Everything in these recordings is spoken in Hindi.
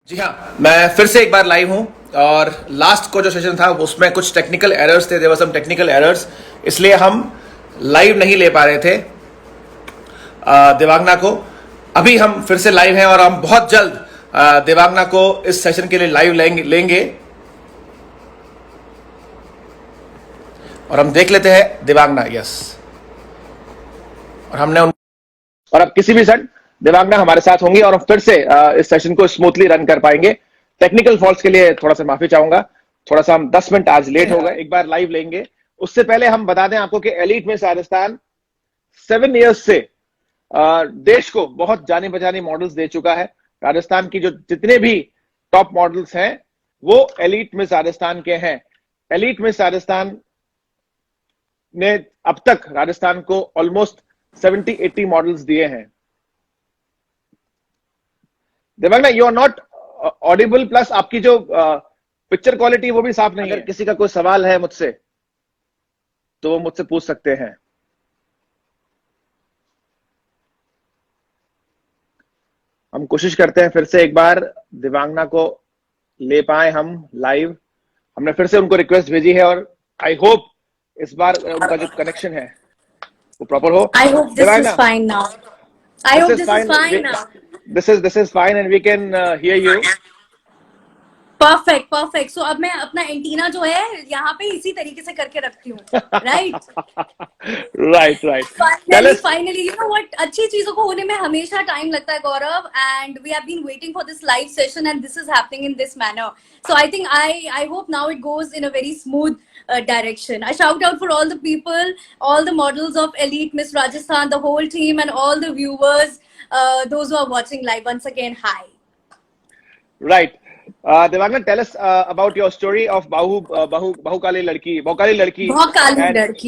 जी हाँ, मैं फिर से एक बार लाइव हूँ और लास्ट को जो सेशन था उसमें कुछ टेक्निकल एरर्स थे, there were some technical errors, इसलिए हम लाइव नहीं ले पा रहे थे देवांगना को। अभी हम फिर से लाइव हैं और हम बहुत जल्द देवांगना को इस सेशन के लिए लाइव लेंगे और हम देख लेते हैं देवांगना। यस, और हमने और अब किसी भी क्षण देवांगना हमारे साथ होंगी और हम फिर से इस सेशन को स्मूथली रन कर पाएंगे। टेक्निकल फॉल्ट्स के लिए थोड़ा सा माफी चाहूंगा, थोड़ा सा हम 10 मिनट आज लेट हो गए। एक बार लाइव लेंगे, उससे पहले हम बता दें आपको कि एलीट मिस राजस्थान 7 इयर्स से देश को बहुत जानी पहचानी मॉडल्स दे चुका है। राजस्थान की जो जितने भी टॉप मॉडल्स हैं वो एलीट मिस राजस्थान के हैं। एलीट मिस राजस्थान ने अब तक राजस्थान को ऑलमोस्ट 70-80 मॉडल्स दिए हैं। Devangana, you are not audible, plus आपकी जो पिक्चर क्वालिटी वो भी साफ नहीं है। अगर किसी का कोई सवाल है मुझसे तो वो मुझसे पूछ सकते हैं। हम कोशिश करते हैं फिर से एक बार देवांगना को ले पाए हम लाइव। हमने फिर से उनको रिक्वेस्ट भेजी है और आई होप इस बार उनका जो कनेक्शन है वो प्रॉपर हो। I hope this is fine now. I hope this is fine now. This is fine and we can hear you. Perfect, perfect. So अब मैं अपना एंटीना जो है यहाँ पे इसी तरीके से करके रखती हूँ, right? Right, right. Finally, you know what? अच्छी चीजों को होने में हमेशा टाइम लगता है, गौरव, and we have been waiting for this live session and this is happening in this manner. So I think I hope now it goes in a very smooth direction. I shout out for all the people, all the models of Elite Miss Rajasthan, the whole team, and all the viewers, those who are watching live. Once again, hi. Right. Devangna, tell us about your story of Bahukali Ladki,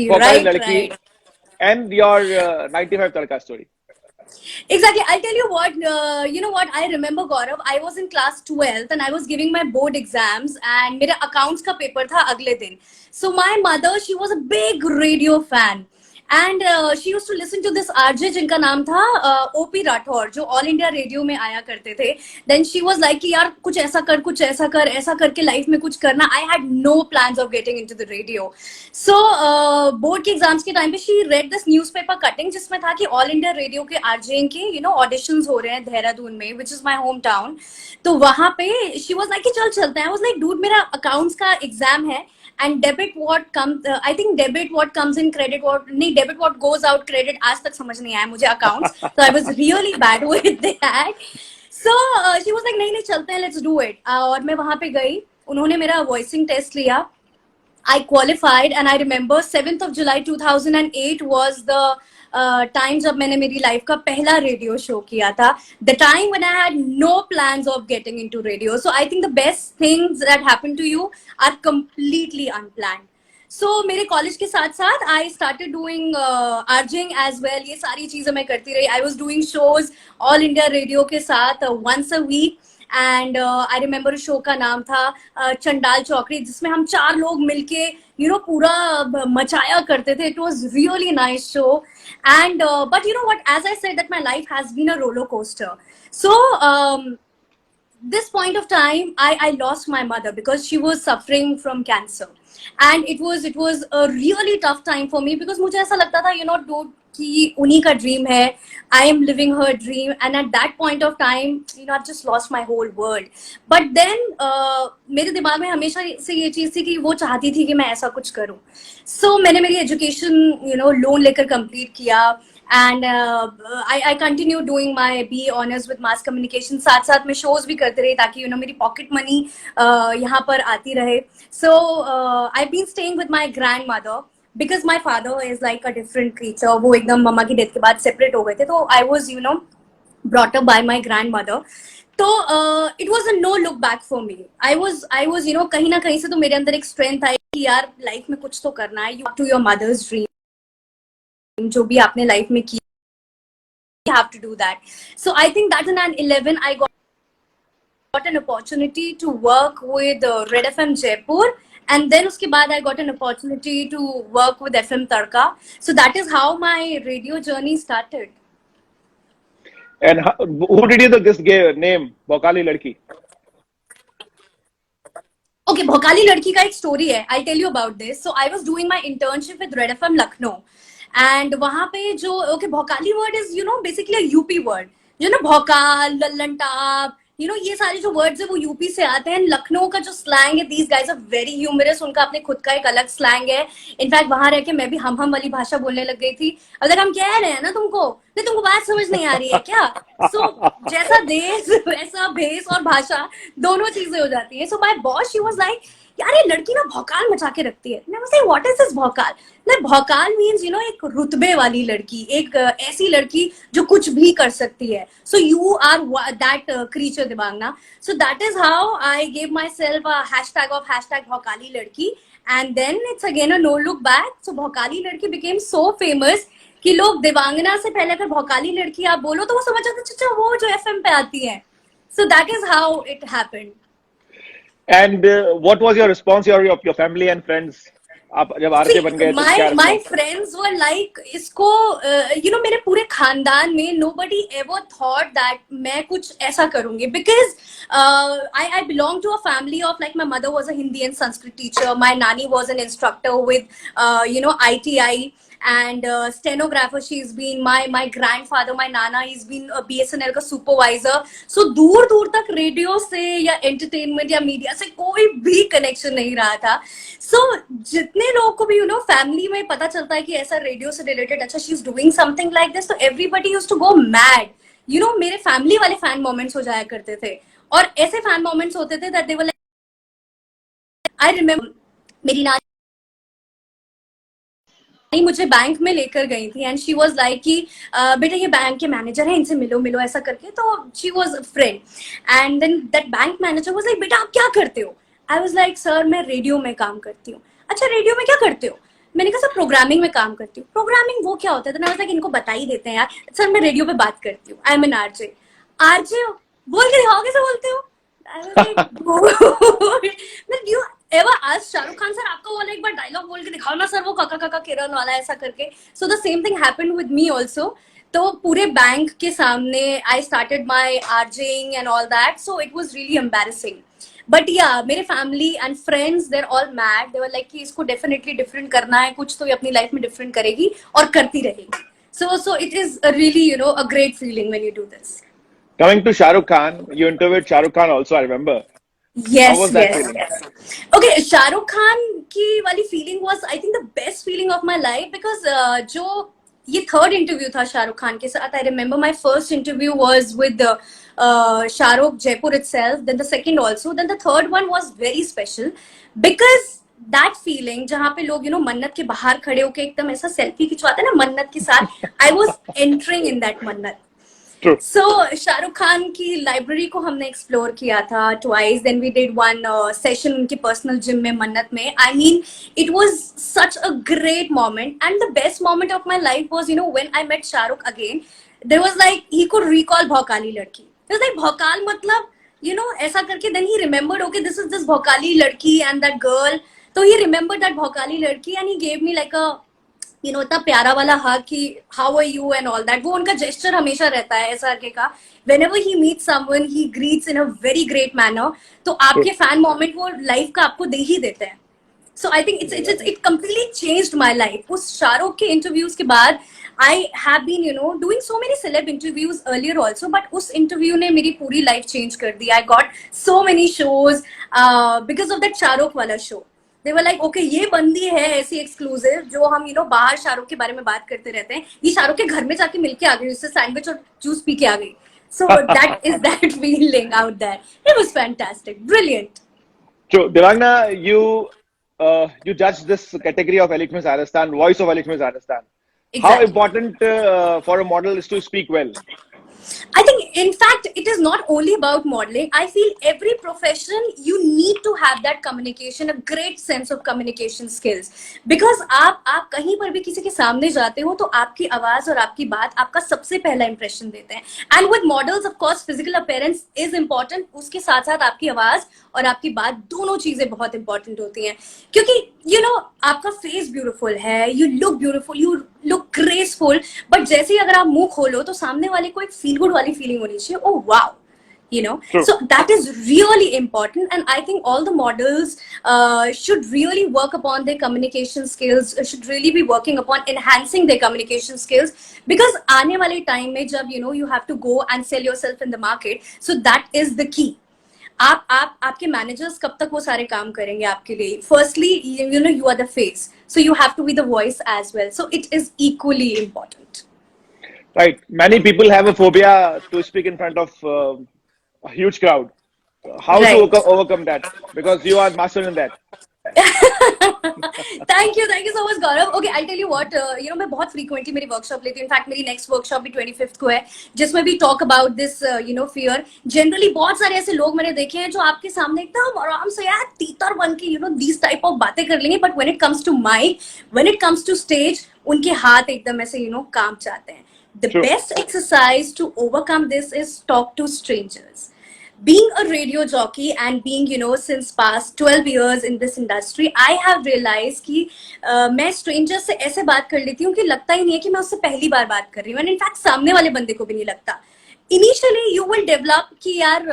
right. And your 95 Tadka story. Exactly. I'll tell you what, you know what, I remember, Gaurav, I was in class 12th and I was giving my board exams and मेरा accounts का paper था अगले दिन. So my mother, she was a big radio fan. And she used to listen to this RJ जिनका नाम था OP राठौर, जो ऑल इंडिया रेडियो में आया करते थे. Then she was like कि यार कुछ ऐसा कर, ऐसा करके लाइफ में कुछ करना. I had no plans of getting into the radio. So board के एग्जाम्स के टाइम पे she read this newspaper cutting जिसमें था कि ऑल इंडिया रेडियो के RJ के ऑडिशंस हो रहे हैं देहरादून में, which is my hometown. तो वहां पे she was like कि चल चलते हैं. I was like dude, मेरा अकाउंट्स का एग्जाम है. And debit what comes, I think debit what comes in, credit what नहीं, debit what goes out, credit आज तक समझ नहीं आया मुझे accounts. So I was really bad with that. So she was like नहीं चलते हैं, let's do it. और मैं वहाँ पे गई, उन्होंने मेरा voicing test लिया. I qualified and I remember 7th of July 2008 was the time जब मैंने मेरी लाइफ का पहला रेडियो शो किया था. The time when I had no plans of getting into radio. So I think the best things that happened to you are completely unplanned. So मेरे कॉलेज के साथ साथ I started doing RJing as well. ये सारी चीजें मैं करती रही. I was doing shows all India radio के साथ once a week. And I remember show का नाम था चंडाल चौकड़ी, जिसमें हम 4 लोग मिलके पूरा मचाया करते थे. It was really nice show. And but you know what, as I said that my life has been a roller coaster. So this point of time I lost my mother because she was suffering from cancer and it was a really tough time for me because मुझे ऐसा लगता था dude कि उन्हीं का ड्रीम है, I am living her dream, and at that point of time I've just lost my whole world. But then मेरे दिमाग में हमेशा से ये चीज थी कि वो चाहती थी कि मैं ऐसा कुछ करूं. So मैंने मेरी एजुकेशन लोन लेकर कंप्लीट किया. And I continue doing my BA honors with mass communication. साथ साथ में shows भी करते रहे ताकि मेरी pocket money यहाँ पर आती रहे. So I've been staying with my grandmother because my father is like a different creature. वो एकदम मम्मा की डेथ के बाद separate हो गए थे. तो I was brought up by my grandmother. तो it was a no look back for me. I was कहीं ना कहीं से तो मेरे अंदर एक strength आई कि यार लाइफ में कुछ तो करना है. You to your mother's dream. जो भी आपने लाइफ में किया, you have to do that. So I think that in 2011 I got an opportunity to work with Red FM Jaipur, and then उसके बाद I got an opportunity to work with FM Tadka. So that is how my radio journey started. And who did you this name Bahukali Ladki? Okay Bhaukali Ladki का एक स्टोरी है, I tell you about this. So I was doing my internship with Red FM Lucknow and वहां पे जो okay Bhaukali word is you know basically a UP word, जो ना Bhokaal, Lallan top, you know ये सारे जो वर्ड्स है वो यूपी से आते हैं. लखनऊ का जो स्लैंग है, these guys are very humorous, उनका अपने खुद का एक अलग स्लैंग है. इनफैक्ट वहां रह के मैं भी हम वाली भाषा बोलने लग गई थी. अब तक हम कह रहे हैं ना तुमको, नहीं तुमको बात समझ नहीं आ रही है क्या? जैसा देश वैसा भेष और भाषा दोनों चीजें हो जाती है. So my boss she was like यार ये लड़की ना भौकाल मचा के रखती है. मैं वाज व्हाट इज दिस भौकाल? ना भौकाल मींस यू नो एक रुतबे वाली लड़की, एक ऐसी लड़की जो कुछ भी कर सकती है. So you are that creature Devangana. So that is how I gave myself a hashtag of hashtag Bhaukali लड़की and then it's again a no look back. So Bhaukali Ladki became so famous कि लोग देवांगना से पहले अगर भौकाली लड़की आप बोलो तो वो समझ जाते अच्छा वो जो एफएम पे आती है. सो that is how it happened. And what was your response, your family and friends? आप जब आरजे बन गए तो क्या my friends were like इसको you know मेरे पूरे खानदान में nobody ever thought that मैं कुछ ऐसा करूंगी because I belong to a family of like my mother was a Hindi and Sanskrit teacher, my nanny was an instructor with you know ITI and stenographer she's been, my grandfather my nana he's been a BSNL का supervisor. So दूर दूर तक रेडियो से या एंटरटेनमेंट या मीडिया से कोई भी कनेक्शन नहीं रहा था. So जितने लोगों को भी यू नो फैमिली में पता चलता है कि ऐसा रेडियो से रिलेटेड अच्छा she is doing something like this, तो everybody used to go mad. You know मेरे फैमिली वाले फैन मोमेंट्स हो जाया करते थे और ऐसे फैन मोमेंट्स होते थे that they were like I remember मेरी नानी मुझे बैंक में लेकर गई थी एंड शी वाज लाइक कि बेटा ये बैंक के मैनेजर हैं इनसे मिलो मिलो ऐसा करके. तो she was a friend and then that bank manager was like बेटा आप क्या करते हो? आई वाज लाइक सर मैं रेडियो में काम करती हूँ. अच्छा रेडियो में क्या करते हो? मैंने कहा सर प्रोग्रामिंग में काम करती हूँ. प्रोग्रामिंग वो क्या होता है? तो मैं लाइक इनको बता ही देते हैं यार. सर मैं रेडियो पे बात करती हूँ, I am an RJ. RJ बोल के दिखाओ कैसे बोलते हो? I was like you ever आज शाहरुख खान सर आपका वाला एक बार डायलॉग बोल के दिखाओ ना सर वो काका काका किरण वाला ऐसा करके. So the same thing happened with me also. तो पूरे बैंक के सामने I started my RJing and all that. So it was really embarrassing. But या मेरे family and friends there all mad. They were like कि इसको डेफिनेटली डिफरेंट करना है, कुछ तो ये अपनी लाइफ में डिफरेंट करेगी और करती रहेगी. So it is a really you know a great feeling when you do this. Coming to Shah Rukh Khan, you interviewed Shah Rukh Khan also, I remember. Yes, How was that yes, feeling? yes. Okay, Shah Rukh Khan की वाली feeling was I think the best feeling of my life because जो ये third interview था शाहरुख खान के साथ. I remember my first interview was with Shahrukh Jaipur itself. Then the second also. Then the third one was very special because that feeling जहाँ पे लोग you know मन्नत के बाहर खड़े होके एकदम ऐसा सेल्फी खिंचवाते हैं ना मन्नत के साथ. I was entering in that मन्नत. So शाहरुख खान की लाइब्रेरी को हमने एक्सप्लोर किया था twice. Then we did one session उनके पर्सनल जिम में मन्नत में. I mean it was such a great moment and the best moment of my life was you know when I met Shahrukh again. There was like he could recall Bhaukali Ladki. There was like भौकाल मतलब यू नो ऐसा करके. Then he remembered okay this is this Bhaukali लड़की एंड दैट गर्ल. तो ही रिमेंबर्ड दैट भौकाली लड़की and he gave me like a you know इतना प्यारा वाला हग कि how are you and all that. वो उनका जेस्चर हमेशा रहता है ऐसा करके का. Whenever he meets someone he greets in a very great manner. तो आपके फैन मोमेंट वो लाइफ का आपको दे ही देते हैं. So I think it completely changed my life. उस शाहरुख के इंटरव्यूज के बाद I have been you know doing so many celeb interviews earlier also. But उस इंटरव्यू ने मेरी पूरी लाइफ चेंज कर दी. I got so many shows because of that Shahrukh वाला show. They were like, okay, ये बंदी है ऐसी एक्सक्लूसिव जो हम यू नो बाहर शाहरुख के बारे में बात करते रहते हैं. ये शाहरुख के घर में जाके मिलके आ गई, उससे सैंडविच और जूस पी के आ गई. So that is that feeling out there. It was fantastic, brilliant. So Devangna, you judged this category of Elite Miss Rajasthan, Voice of Elite Miss Rajasthan. Exactly. How important for a model is to speak well? I think, in fact, it is not only about modeling. I feel every profession you need to have that communication, a great sense of communication skills. Because आप कहीं पर भी किसी के सामने जाते हो तो आपकी आवाज और आपकी बात आपका सबसे पहला impression देते हैं. And with models, of course, physical appearance is important. उसके साथ साथ आपकी आवाज और आपकी बात दोनों चीजें बहुत important होती हैं. क्योंकि you know आपका face beautiful है, you look beautiful, you look graceful. But जैसे ही अगर आप मुंह खोलो तो सामने वाले को एक feel good वाली फीलिंग होनी चाहिए. Oh wow, you know. True. So that is really important, and I think all the models should really work upon their communication skills, should really be working upon enhancing their communication skills, because aane wale time mein jab you have to go and sell yourself in the market, so that is the key. आप आपके मैनेजर्स कब तक वो सारे काम करेंगे आपके लिए? Firstly you are the face, so you have to be the voice as well, so it is equally important. Right. Many people have a phobia to speak in front of a huge crowd. How Right. to overcome that? Because you are master in that. Thank you so much Gaurav. Okay, I'll tell you what, मैं बहुत frequently मेरी workshop लेती हूँ. In fact मेरी next workshop भी 25th को है, जिसमें भी talk about this fear. Generally बहुत सारे ऐसे लोग मैंने देखे हैं जो आपके सामने एकदम आराम से यार तीतर बन के these type of बातें कर लेंगे, but when it comes to mic, when it comes to stage, उनके हाथ एकदम ऐसे कांप जाते हैं. The True. best exercise to overcome this is talk to strangers. Being a radio jockey and being since past 12 years in this industry, I have realized कि मैं strangers से ऐसे बात कर लेती हूँ कि लगता ही नहीं है कि मैं उससे पहली बार बात कर रही हूँ, and in fact सामने वाले बंदे को भी नहीं लगता. Initially you will develop कि यार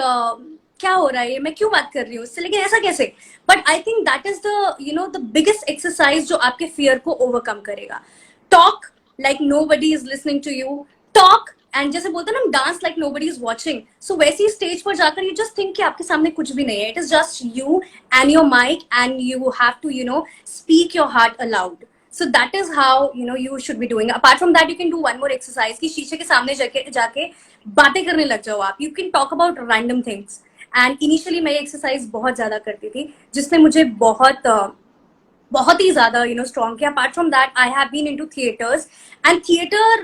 क्या हो रहा है, मैं क्यों बात कर रही हूँ उससे, लेकिन ऐसा कैसे? But I think that is the the biggest exercise जो आपके fear को overcome करेगा. Talk like nobody is listening to you. Talk and जैसे बोलते हैं ना, dance like nobody is watching. So वैसे ही स्टेज पर जाकर यू जस्ट थिंक कि आपके सामने कुछ भी नहीं है. It is just you and your mic and you have to speak your heart aloud. So that is how you should be doing. Apart from that, you can do one more exercise कि शीशे के सामने जाके बातें करने लग जाओ आप. You can talk about random things. And initially मैं ये exercise बहुत ज्यादा करती थी, जिसने मुझे बहुत ही ज्यादा स्ट्रॉन्ग किया. Apart from that I have been into theatres, and theatre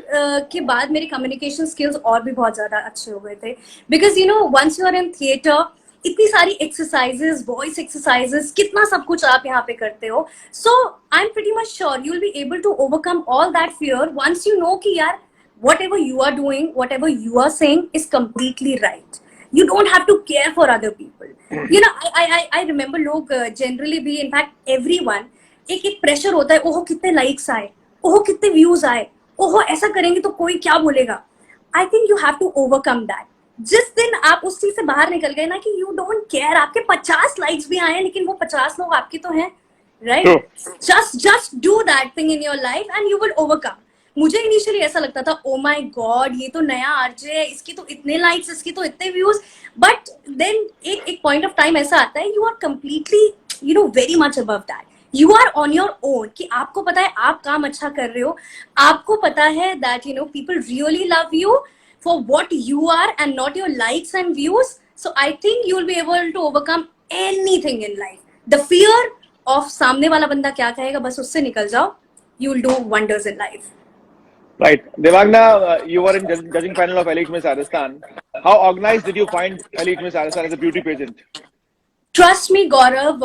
के बाद मेरे कम्युनिकेशन स्किल्स और भी बहुत ज्यादा अच्छे हो गए थे. Because once you are in theatre, इतनी सारी एक्सरसाइजेस, वॉइस एक्सरसाइजेस, कितना सब कुछ आप यहाँ पे करते हो. So I am pretty much sure you will be able to overcome all that fear once you know कि यार whatever you are doing, whatever you are saying is completely right. You don't have to care for other people. I remember लोग generally भी, in fact everyone, एक प्रेशर होता है. ओहो कितने लाइक्स आए, ओहो कितने व्यूज आए, ओहो ऐसा करेंगे तो कोई क्या बोलेगा. I think you have to overcome that. जिस दिन आप उस चीज से बाहर निकल गए ना कि यू डोंट केयर, आपके 50 लाइक्स भी आए लेकिन वो 50 लोग आपके तो हैं, right? Just do that thing in your life and you will overcome. मुझे इनिशियली ऐसा लगता था, ओ माय गॉड ये तो नया आरजे है, इसकी तो इतने लाइक्स, इसकी तो इतने व्यूज. बट देन एक पॉइंट ऑफ टाइम ऐसा आता है, you are completely very much above that. You are on your own, कि आपको पता है आप काम अच्छा कर रहे हो, आपको पता है that people really love you for what you are and not your likes and views. So I think you will be able to overcome anything in life. The fear of सामने वाला बंदा क्या कहेगा, बस उससे निकल जाओ. You will do wonders in life. Right. Devangna, you were in judging panel of Elite Miss Rajasthan. How organized did you find Elite Miss Rajasthan as a beauty pageant? Trust me Gaurav,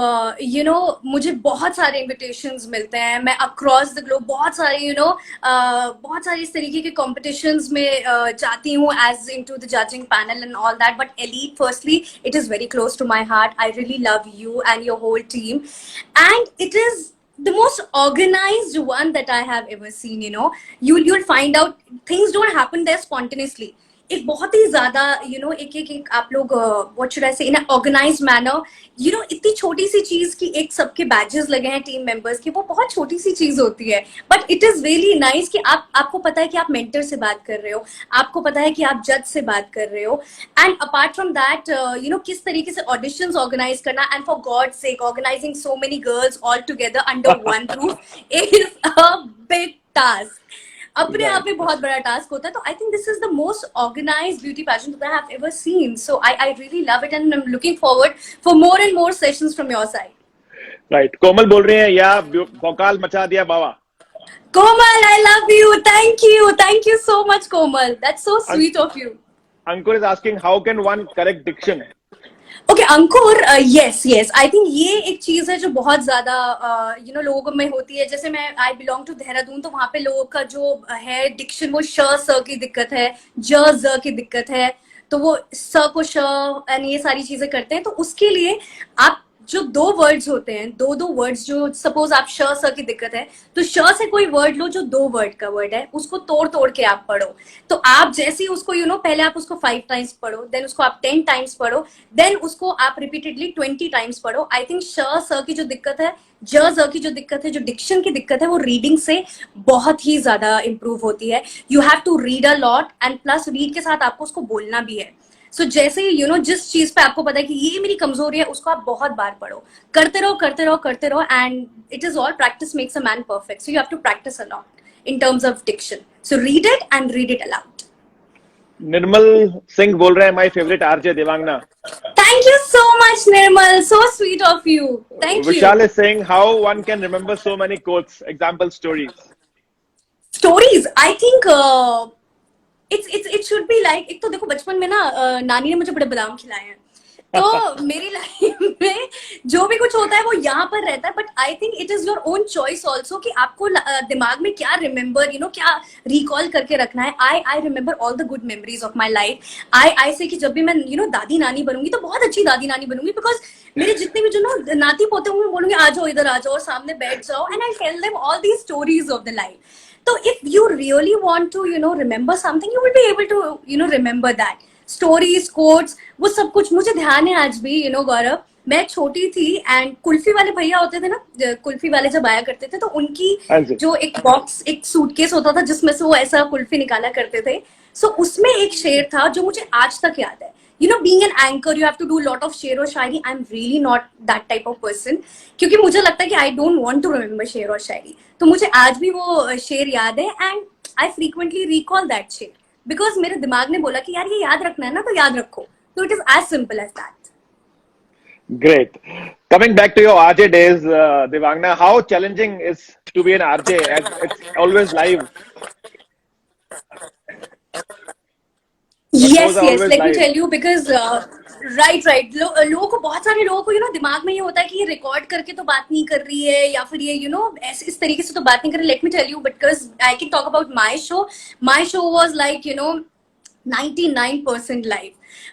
मुझे बहुत सारे इन्विटेशंस मिलते हैं. मैं अक्रॉस द ग्लोब बहुत सारे इस तरीके के कॉम्पिटिशन्स में जाती हूँ as into the judging panel and all that. But Elite firstly it is very close to my heart. I really love you and your whole team, and it is the most organized one that I have ever seen. You'll find out things don't happen there spontaneously. एक बहुत ही ज्यादा एक आप लोग व्हाट शुड आई से इन ऑर्गेनाइज्ड मैनर, इतनी छोटी सी चीज की एक सबके बैजेस लगे हैं टीम मेंबर्स के, वो बहुत छोटी सी चीज होती है. But it is really nice कि आपको पता है कि आप मेंटर से बात कर रहे हो, आपको पता है कि आप जज से बात कर रहे हो. एंड अपार्ट फ्रॉम दैट किस तरीके से ऑडिशंस ऑर्गेनाइज करना, and for God sake organising so many girls all together under one roof is a big task. अपने आप में बहुत बड़ा टास्क होता है. तो I think this is the most organised beauty pageant that I have ever seen. So I really love it and I am looking forward for more and more sessions from your side. Right. Komal बोल रही हैं, या भौकाल मचा दिया बाबा. कोमल, I love you. Thank you so much, Komal. That's so sweet of you. Ankur is asking, how can one correct diction? Okay, Ankur, yes. I think ये एक चीज है जो बहुत ज्यादा लोगों में होती है. जैसे मैं आई बिलोंग टू देहरादून, तो वहाँ पे लोगों का जो है डिक्शन, वो श स की दिक्कत है, ज ज की दिक्कत है, तो वो स को श एंड ये सारी चीजें करते हैं. तो उसके लिए आप जो दो वर्ड्स होते हैं, दो वर्ड्स, जो सपोज आप श स की दिक्कत है तो श से कोई वर्ड लो जो दो वर्ड का वर्ड है, उसको तोड़ तोड़ के आप पढ़ो। तो आप जैसे ही उसको पहले आप उसको 5 टाइम्स पढ़ो, देन उसको आप 10 टाइम्स पढ़ो, देन उसको आप रिपीटेडली 20 टाइम्स पढ़ो। आई थिंक श स की जो दिक्कत है, ज ज की जो दिक्कत है, जो डिक्शन की दिक्कत है, वो रीडिंग से बहुत ही ज्यादा इंप्रूव होती है। You have to read a lot and plus read के साथ आपको उसको बोलना भी है। सो जैसे जिस चीज पे आपको पता है कि ये मेरी कमजोरी है, उसको आप बहुत बार पढ़ो, करते रहो करते रहो करते रहो, and it is all practice makes a man perfect. So you have to practise a lot in terms of diction. So read it and read it aloud. Nirmal Singh बोल रहे हैं, my favourite RJ Devangana. Thank you so much, Nirmal. So sweet of you. Thank you. Vishal is saying how one can remember so many quotes, example stories. Stories. I think it should be like, एक तो देखो बचपन में ना नानी ने मुझे बड़े बादाम खिलाए हैं, तो मेरी लाइफ में जो भी कुछ होता है वो यहाँ पर रहता है। But I think it is your own choice also कि आपको दिमाग में क्या रिमेम्बर क्या रिकॉल करके रखना है। I remember all the good memories of my life. I say कि जब भी मैं दादी नानी बनूंगी तो बहुत अच्छी दादी नानी बनूंगी, बिकॉज मेरे जितने भी जो नाती पोते होंगे बोलूंगी आ जाओ, इधर आ जाओ और सामने बैठ जाओ, and I tell them all these stories of the life. So if you really want to, remember something, you will be able to, remember that. Stories, quotes, वो सब कुछ मुझे ध्यान है आज भी। गौरव, मैं छोटी थी एंड कुल्फी वाले भैया होते थे ना, कुल्फी वाले जब आया करते थे तो उनकी जो एक बॉक्स, एक सूटकेस होता था जिसमें से वो ऐसा कुल्फी निकाला करते थे। सो उसमें एक शेर था जो मुझे आज तक याद है। Being an anchor, you have to do a lot of शेर और शायरी. I'm really not that type of person, क्योंकि मुझे लगता है कि I don't want to remember शेर और शायरी। तो मुझे आज भी वो शेर याद है and I frequently recall that शेर because मेरे दिमाग ने बोला कि यार ये याद रखना है ना, तो याद रखो। So it is as simple as that. Great. Coming back to your RJ days, Devangna, how challenging is to be an RJ as it's always live? Yes, let me tell you, because right लोगों को, बहुत सारे लोगों को दिमाग में ये होता है कि ये रिकॉर्ड करके तो बात नहीं कर रही है, या फिर ये ऐसे इस तरीके से तो बात नहीं कर रही। Let me tell you, because I can talk about my show was like 99% live,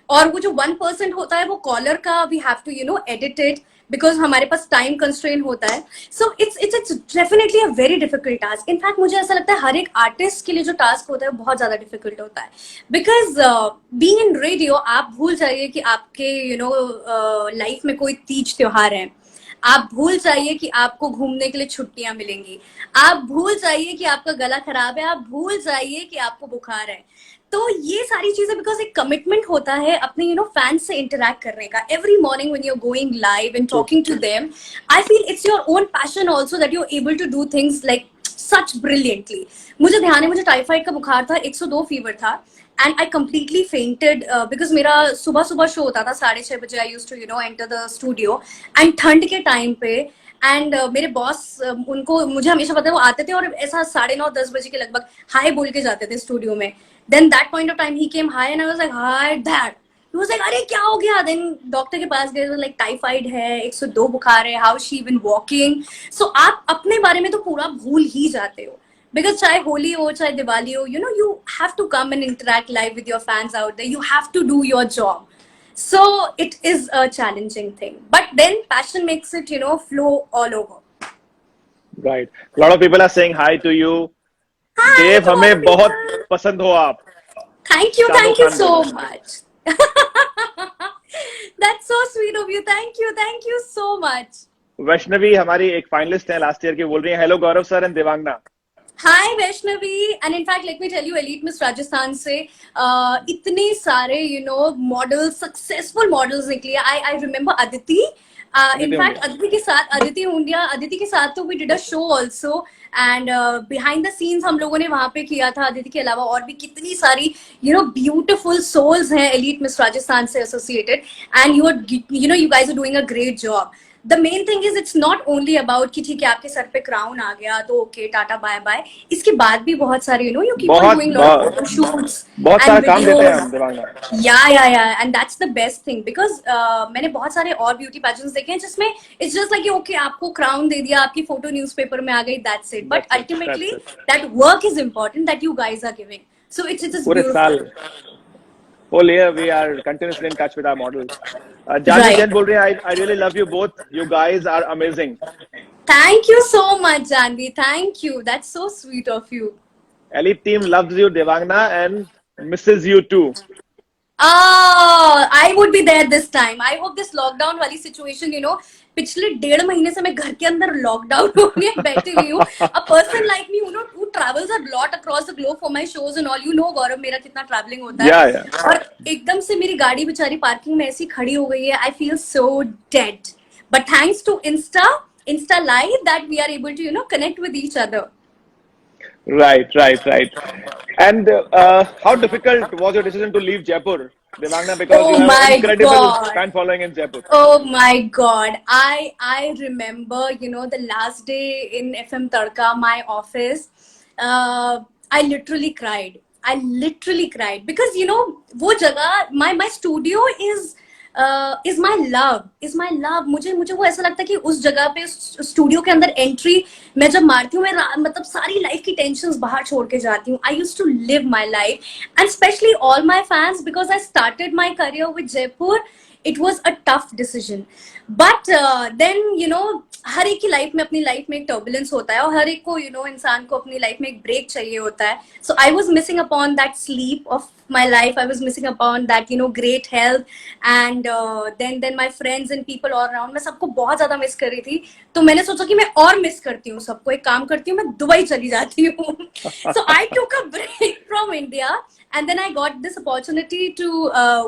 और वो जो 1% होता है वो कॉलर का, we have to edit it because हमारे पास टाइम कंस्ट्रेन होता है। So it's definitely a very difficult task. In fact मुझे ऐसा लगता है हर एक आर्टिस्ट के लिए जो टास्क होता है वो बहुत ज्यादा डिफिकल्ट होता है, बिकॉज बीइंग इन रेडियो आप भूल जाइए कि आपके लाइफ में कोई तीज त्योहार है, आप भूल जाइए कि आपको घूमने के लिए छुट्टियां मिलेंगी, आप भूल जाइए कि आपका गला खराब है, आप भूल जाइए कि आपको बुखार है। तो ये सारी चीजें बिकॉज एक कमिटमेंट होता है अपने फैंस से इंटरेक्ट करने का। Every morning when you are going live and talking to them, I feel it's your own passion also that you are able to do things like such brilliantly. मुझे ध्यान है, मुझे टाइफाइड का बुखार था, 102 फीवर था, and I completely fainted because मेरा सुबह सुबह शो होता था 6:30 बजे। I used to enter the studio and ठंड के टाइम पे, एंड मेरे बॉस उनको, मुझे हमेशा पता है, वो आते थे और ऐसा 9:30-10 बजे के लगभग हाय बोल के जाते थे स्टूडियो में। Then that point of time he came hi and I was like hi that. He was like अरे क्या हो गया? देन डॉक्टर के पास गए, लाइक टाइफाइड है, 102 बुखार है, हाउ शी इवन वॉकिंग। सो आप अपने बारे में तो पूरा भूल ही जाते हो, बिकॉज चाहे होली हो चाहे दिवाली हो, you have to come and interact live with your fans out there, you have to do your job. So it is a challenging thing, but then passion makes it, flow all over. Right. A lot of people are saying hi to you. Hi, Dave, हमें बहुत पसंद हो आप. Thank you so much. That's so sweet of you. Thank you so much. Vaishnavi हमारी एक फाइनलिस्ट है लास्ट ईयर की, बोल रही है hello Gaurav sir and Devangana. Hi Vaishnavi, and in fact let me tell you, Elite Miss Rajasthan से इतने सारे मॉडल्स, सक्सेसफुल मॉडल्स निकले। I remember Aditi. In fact Aditi के साथ तो we did a show also, and behind the scenes हम लोगों ने वहां पे किया था। अदिति के अलावा और भी कितनी सारी beautiful souls हैं Elite Miss Rajasthan से associated, and you guys are doing a great job. The main thing is it's not only about कि ठीक है आपके सर पे क्राउन आ गया तो ओके टाटा बाय बाय, इसके बाद भी बहुत सारे you keep on doing lot of photo shoots, बहुत सारा काम देते हैं हम देवांगना। yeah, and that's the best thing because मैंने बहुत सारे और ब्यूटी पैजेंट्स देखे हैं जिसमें it's just like okay आपको क्राउन दे दिया, आपकी फोटो न्यूज़पेपर में आ गई, that's it, but ultimately that work is important that you guys are giving, so it's पूरे beautiful. साल whole year we are continuously in touch with our models. Janvi Right. Jain बोल रही है, I really love you both. You guys are amazing. Thank you so much, Janvi. Thank you. That's so sweet of you. Elite team loves you, Devangna, and misses you too. I would be there this time. I hope this lockdown वाली situation, पिछले 1.5 महीने से मैं घर के अंदर लॉकडाउन होके बैठी हुई हूँ. A person like me, who travels a lot across the globe for my shows and all. गौरव मेरा कितना traveling होता है. Yeah, yeah. और एकदम से मेरी गाड़ी बेचारी पार्किंग में ऐसी खड़ी हो गई है. I feel so dead. But thanks to Insta Live that we are able to, connect with each other. Right. And how difficult was your decision to leave Jaipur, Devangna? Because you Oh have an my incredible God. fan following in Jaipur. Oh my God. I remember, the last day in FM Tadka, my office, I literally cried. Because, वो जगह, my studio is my love. मुझे वो ऐसा लगता है कि उस जगह पे स्टूडियो के अंदर एंट्री मैं जब मारती हूँ, मैं मतलब सारी लाइफ की टेंशन्स बाहर छोड़ के जाती हूँ. I used to leave my life and specially all my fans because I started my career with Jaipur. It was a tough decision, but then हर एक की लाइफ में अपनी लाइफ में एक टर्बुलेंस होता है और हर एक को इंसान को अपनी लाइफ में एक ब्रेक चाहिए होता है. So I was missing upon that sleep of my life. I was missing upon that great health and then my friends and people all around. मैं सबको बहुत ज्यादा मिस कर रही थी. तो मैंने सोचा कि मैं और मिस करती हूँ सबको. एक काम करती हूँ, मैं दुबई चली जाती हूँ. So I took a break from India. And then I got this opportunity to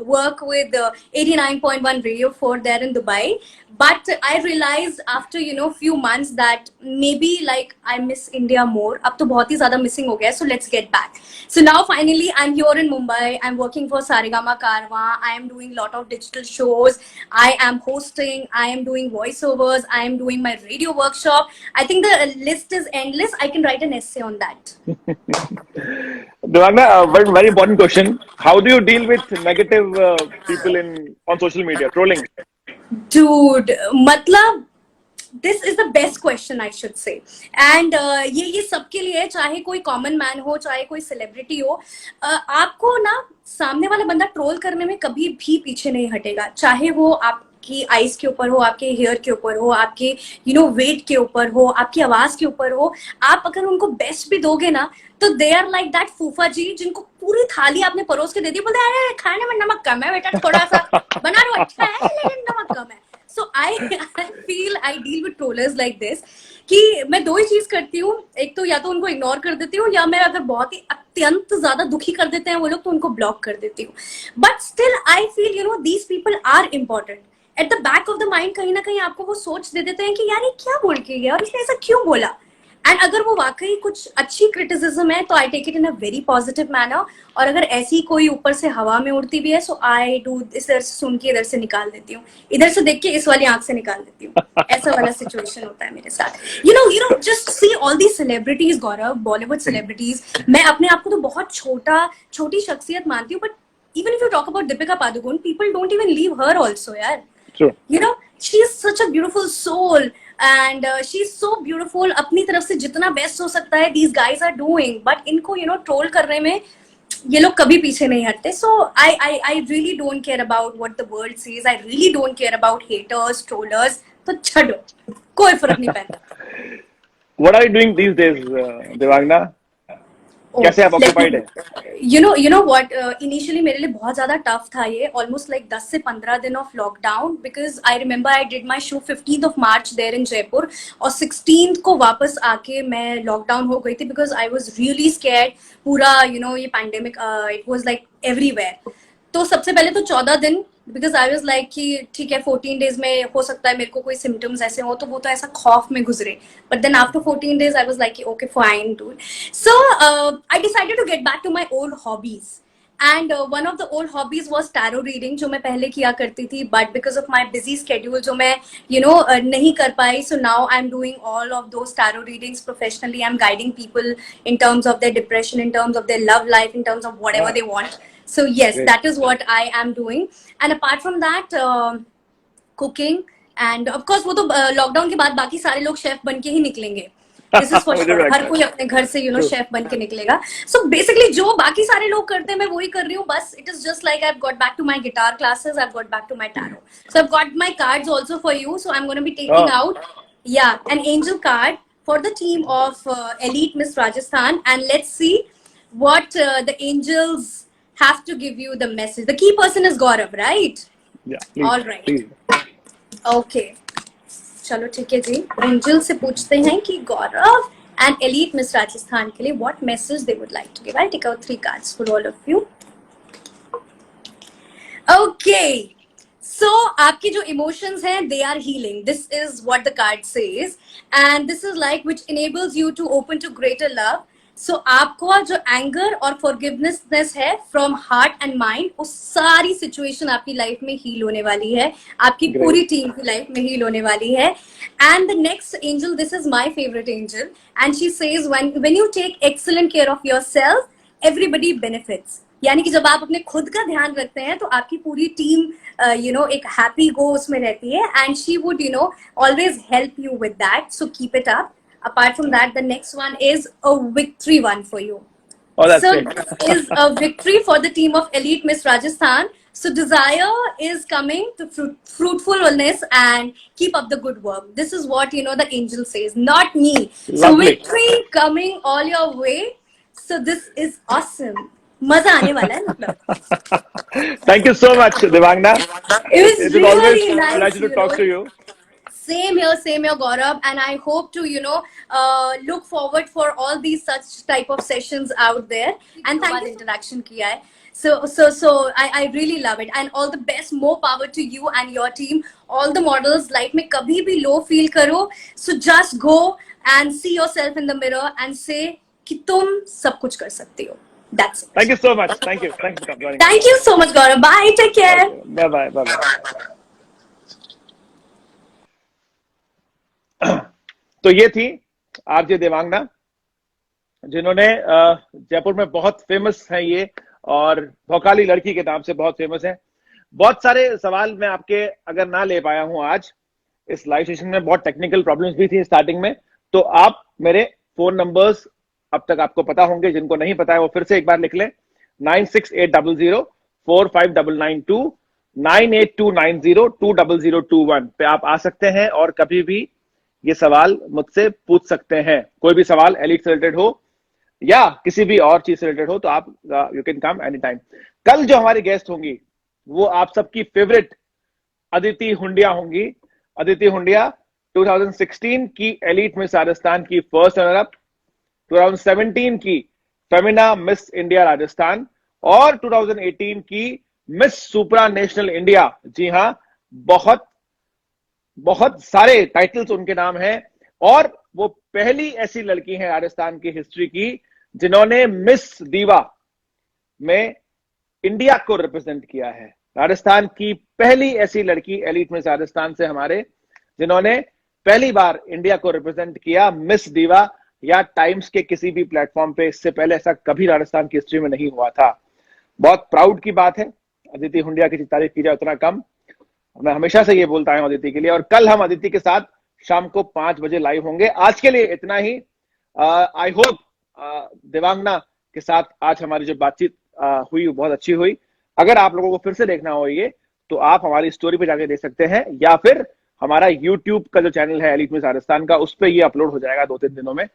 work with 89.1 Radio 4 there in Dubai. But I realized after, few months that maybe like I miss India more. अब तो बहुत ही ज़्यादा missing हो गया. So let's get back. So now finally I'm here in Mumbai. I'm working for Saregama Karwa. I am doing lot of digital shows. I am hosting. I am doing voiceovers. I am doing my radio workshop. I think the list is endless. I can write an essay on that. Devangna, very important question. How do you deal with negative people on social media, trolling? Dude, मतलब this is the best question I should say. And ये सबके लिए है, चाहे कोई कॉमन मैन हो, चाहे कोई सेलिब्रिटी हो. आपको ना सामने वाला बंदा ट्रोल करने में कभी भी पीछे नहीं हटेगा. चाहे वो आपकी आईज के ऊपर हो, आपके हेयर के ऊपर हो, आपके वेट के ऊपर हो, आपकी आवाज के ऊपर हो. आप अगर उनको बेस्ट भी दोगे ना तो दे आर लाइक दैट फूफा जी जिनको पूरी थाली आपने परोस के दे दी, बोलते अरे खाने में नमक कम है बेटा, थोड़ा सा बना लो, अच्छा है लेकिन नमक कम है. So I feel I deal with trollers like this कि मैं दो ही चीज करती हूँ. एक तो या तो उनको इग्नोर कर देती हूँ या मैं अगर बहुत ही अत्यंत ज्यादा दुखी कर देते हैं वो लोग तो उनको ब्लॉक कर देती हूँ. But still I feel these people are important. At the back of the mind कहीं ना कहीं आपको वो सोच दे देते हैं कि यार ये क्या बोल के गया और इसने ऐसा क्यों बोला. एंड अगर वो वाकई कुछ अच्छी क्रिटिसिज्म है तो I take it in a very positive manner. और अगर ऐसी कोई ऊपर से हवा में उड़ती भी है सो आई डू इधर से सुन के इधर से निकाल देती हूँ, इधर से देख के इस वाली आंख से निकाल देती हूँ. ऐसा वाला सिचुएशन होता है मेरे साथ. Just see all the celebrities Gaurav, Bollywood celebrities. मैं अपने आप को तो बहुत छोटी शख्सियत मानती हूँ, but even if you talk about Deepika Padukone, people don't even leave her also यार. She is such a beautiful soul and she's so beautiful. अपनी तरफ से जितना बेस्ट हो सकता है these guys are doing, but इनको ट्रोल करने में ये लोग कभी पीछे नहीं हटते. So I really don't care about what the world says. I really don't care about haters, trollers. तो छोड़ो, कोई फर्क नहीं पड़ता. What are you doing these days, Devangna? कैसे आप ऑक्यूपाइड है? You know what? Initially मेरे लिए बहुत ज़्यादा टफ था ये. Almost like 10 से 15 दिन of lockdown because I remember I did my show 15th of March there in Jaipur और 16th को वापस आके मैं लॉकडाउन हो गई थी because I was really scared. पूरा ये pandemic it was like everywhere. तो सबसे पहले तो 14 दिन बिकॉज आई वाज लाइक कि ठीक है 14 डेज में हो सकता है मेरे को कोई सिम्टम्स ऐसे हो, तो वो तो ऐसा खौफ में गुजरे. But then after 14 days I was like okay fine dude. So I decided to get back to my old hobbies and one of the old hobbies was tarot reading जो मैं पहले किया करती थी. But because of my busy schedule जो मैं नहीं कर पाई, so now I am doing all of those tarot readings professionally. I am guiding people in terms of there depression, in terms of their love life, in terms of whatever they want. So yes, Great. that is what I am doing. And apart from that, cooking and of course वो तो lockdown के बाद बाकी सारे लोग शेफ बन के ही निकलेंगे. दिस इज फॉर मुझे भी श्योर। लगता हर है। कोई अपने घर से True. शेफ बन के निकलेगा। सो बेसिकली जो बाकी सारे लोग करते हैं मैं वही कर रही हूँ, बस it is just like I have got back to my guitar classes, I have got back to my tarot. So I have got my cards also for you, so I am gonna be taking Oh, out an angel card for the team of Elite Miss Rajasthan, and let's see what the angels have to give you the message. The key person is Gaurav, right? yeah, please, All right. please. Okay. चलो ठीक है जी, एंजल से पूछते हैं कि Gaurav and Elite Miss Rajasthan के लिए what message they would like to give. I take out 3 cards for all of you. Okay, so आपकी जो इमोशंस हैं they are healing, this is what the card says, and this is like which enables you to open to greater love. So आपको जो एंगर और फॉरगिवनेस है फ्रॉम हार्ट एंड माइंड, उस सारी सिचुएशन आपकी लाइफ में हील होने वाली है, आपकी Great. पूरी टीम की लाइफ में हील होने वाली है। And the next angel, this is my favourite angel, and she says when you take excellent care of yourself everybody benefits. यानी कि जब आप अपने खुद का ध्यान रखते हैं तो आपकी पूरी टीम एक हैप्पी गो उसमें रहती है, and she would always help you with that, so keep it up. Apart from that, the next one is a victory one for you. Oh, that's So great. this is a victory for the team of Elite Miss Rajasthan. So desire is coming to fruitfulness and keep up the good work. This is what the angel says, not me. So Lovely. victory coming all your way. So this is awesome. मजा आने वाला है मतलब। Thank you so much, Devangna. It was It is always really a nice, pleasure to talk to you. Same here, Gaurav, and I hope to, look forward for all these such type of sessions out there. And thank you interaction kiya hai. So I really love it, and all the best, more power to you and your team. All the models life में कभी भी low feel करो, so just go and see yourself in the mirror and say कि तुम सब कुछ कर सकती हो. That's it. Thank you so much. Thank you. Thanks for joining. Thank you so much, Gaurav. Bye. Take care. Bye bye. Bye bye. तो ये थी आरजे देवांगना, जिन्होंने जयपुर में बहुत फेमस है ये, और भौकाली लड़की के नाम से बहुत फेमस है। बहुत सारे सवाल मैं आपके अगर ना ले पाया हूं आज इस लाइव सेशन में, बहुत टेक्निकल प्रॉब्लम्स भी थी स्टार्टिंग में, तो आप मेरे फोन नंबर्स अब तक आपको पता होंगे, जिनको नहीं पता है वो फिर से एक बार लिख लें। 9680045992 9829020021 पे आप आ सकते हैं और कभी भी ये सवाल मुझसे पूछ सकते हैं। कोई भी सवाल एलिट से रिलेटेड हो या किसी भी और चीज से रिलेटेड हो तो आप you can come any time. कल जो हमारी गेस्ट होंगी वो आप सबकी फेवरेट अदिति हुंडिया होंगी। अदिति हुंडिया 2016 की एलिट मिस राजस्थान की फर्स्ट रनर अप, 2017 की फेमिना मिस इंडिया राजस्थान और 2018 की मिस सुपरा नेशनल इंडिया। जी हाँ, बहुत बहुत सारे टाइटल्स उनके नाम हैं, और वो पहली ऐसी लड़की है राजस्थान की हिस्ट्री की जिन्होंने मिस दीवा में इंडिया को रिप्रेजेंट किया है। राजस्थान की पहली ऐसी लड़की एलिट मिस राजस्थान से हमारे, जिन्होंने पहली बार इंडिया को रिप्रेजेंट किया मिस दीवा या टाइम्स के किसी भी प्लेटफॉर्म पे। इससे पहले ऐसा कभी राजस्थान की हिस्ट्री में नहीं हुआ था। बहुत प्राउड की बात है। अदिति हुंडिया की तारीफ की जाए उतना कम, मैं हमेशा से ये बोलता हूं अदिति के लिए। और कल हम अदिति के साथ शाम को 5 बजे लाइव होंगे। आज के लिए इतना ही। आई होप देवांगना के साथ आज हमारी जो बातचीत हुई वो बहुत अच्छी हुई। अगर आप लोगों को फिर से देखना हो ये, तो आप हमारी स्टोरी पे जाके देख सकते हैं, या फिर हमारा यूट्यूब का जो चैनल है एलिट मिस राजस्थान का, उस पर ये अपलोड हो जाएगा 2-3 दिनों में।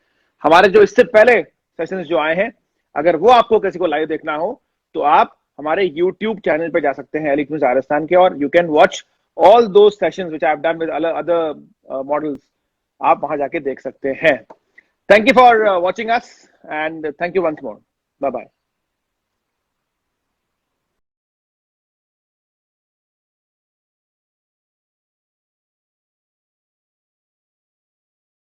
हमारे जो इससे पहले सेशंस जो आए हैं, अगर वो आपको किसी को लाइव देखना हो तो आप हमारे यूट्यूब चैनल पे जा सकते हैं एलिट मिस राजस्थान के, और you can watch all those sessions which I have done with other models. आप वहां जाके देख सकते हैं। Thank you for watching us and thank you once more. Bye bye.